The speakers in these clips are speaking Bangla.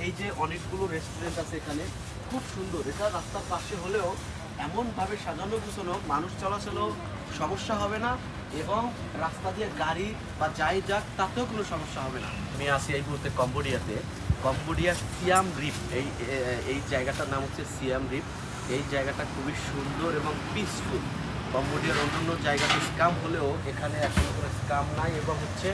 এই যে অনেকগুলো রেস্টুরেন্ট আছে এখানে, খুব সুন্দর। এটা রাস্তার পাশে হলেও এমনভাবে সাজানো গুছানো, মানুষ চলাচলও সমস্যা হবে না এবং রাস্তা দিয়ে গাড়ি বা যাই যাক তাতেও কোনো সমস্যা হবে না। আমি আছি এই মুহূর্তে কম্বোডিয়াতে। কম্বোডিয়ার সিয়াম রিপ, এই জায়গাটার নাম হচ্ছে সিয়াম রিপ। এই জায়গাটা খুবই সুন্দর এবং পিসফুল। কম্বোডিয়ার অন্যান্য জায়গাতে স্কাম হলেও এখানে এখন কোনো স্কাম নাই এবং হচ্ছে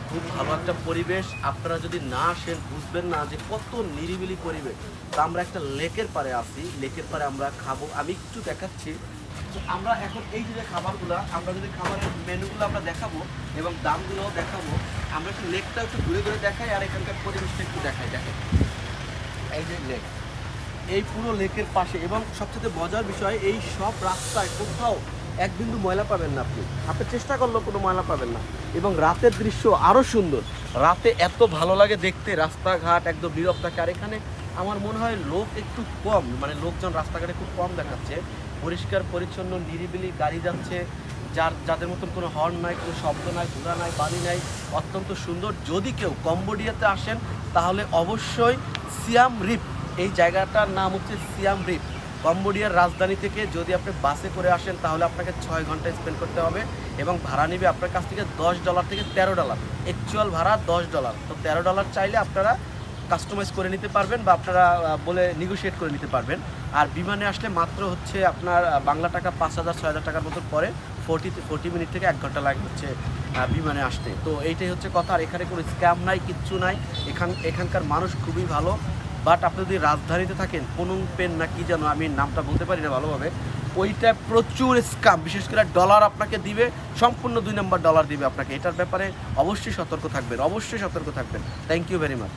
খুব ভালো একটা পরিবেশ। আপনারা যদি না আসেন বুঝবেন না যে কত নিরিবিলি পরিবেশ। তো আমরা একটা লেকের পাড়ে আছি, লেকের পাড়ে আমরা খাবো। আমি একটু দেখাচ্ছি। আমরা এখন এই যে খাবারগুলো, আমরা যদি খাবারের মেনুগুলো আমরা দেখাবো এবং দামগুলোও দেখাবো। আমরা একটু লেকটা একটু ঘুরে ঘুরে দেখাই আর এখানকার পরিবেশটা একটু দেখাই। দেখেন এই যে লেক, এই পুরো লেকের পাশে এবং সবচেয়ে মজার বিষয়, এই সব রাস্তায় কোথাও এক বিন্দু ময়লা পাবেন না। আপনি চেষ্টা করলেও কোনো ময়লা পাবেন না এবং রাতের দৃশ্য আরও সুন্দর। রাতে এত ভালো লাগে দেখতে, রাস্তাঘাট একদম নীরব থাকে। আর এখানে আমার মনে হয় লোক একটু কম, মানে লোকজন রাস্তাঘাটে খুব কম দেখাচ্ছে। পরিষ্কার পরিচ্ছন্ন নিরিবিলি গাড়ি যাচ্ছে, যাদের মতন কোনো হর্ন নাই, কোনো শব্দ নাই, ঘোড়া নাই, বাড়ি নাই। অত্যন্ত সুন্দর। যদি কেউ কম্বোডিয়াতে আসেন তাহলে অবশ্যই সিয়াম রিপ, এই জায়গাটার নাম হচ্ছে সিয়াম রিপ। কম্বোডিয়ার রাজধানী থেকে যদি আপনি বাসে করে আসেন তাহলে আপনাকে 6 ঘন্টা স্পেন্ড করতে হবে এবং ভাড়া নেবে আপনার কাছ থেকে $10 থেকে $13। অ্যাকচুয়াল ভাড়া $10। তো $13 চাইলে আপনারা কাস্টমাইজ করে নিতে পারবেন বা আপনারা বলে নেগোশিয়েট করে নিতে পারবেন। আর বিমানে আসলে মাত্র হচ্ছে আপনার বাংলা টাকা 5,000-6,000 টাকার মতো পরে। 40 মিনিট থেকে 1 ঘন্টা লাগে হচ্ছে বিমানে আসতে। তো এইটাই হচ্ছে কথা। আর এখানে কোনো স্ক্যাম নাই, কিচ্ছু নাই। এখানকার মানুষ খুবই ভালো। বাট আপনি যদি রাজধানীতে থাকেন, পনুং পেন না কি যেন, আমি নামটা বলতে পারি না ভালোভাবে, ওইটা প্রচুর স্ক্যাম। বিশেষ করে ডলার আপনাকে দিবে, সম্পূর্ণ 2 নম্বর ডলার দিবে আপনাকে। এটার ব্যাপারে অবশ্যই সতর্ক থাকবেন, অবশ্যই সতর্ক থাকবেন। Thank you very much.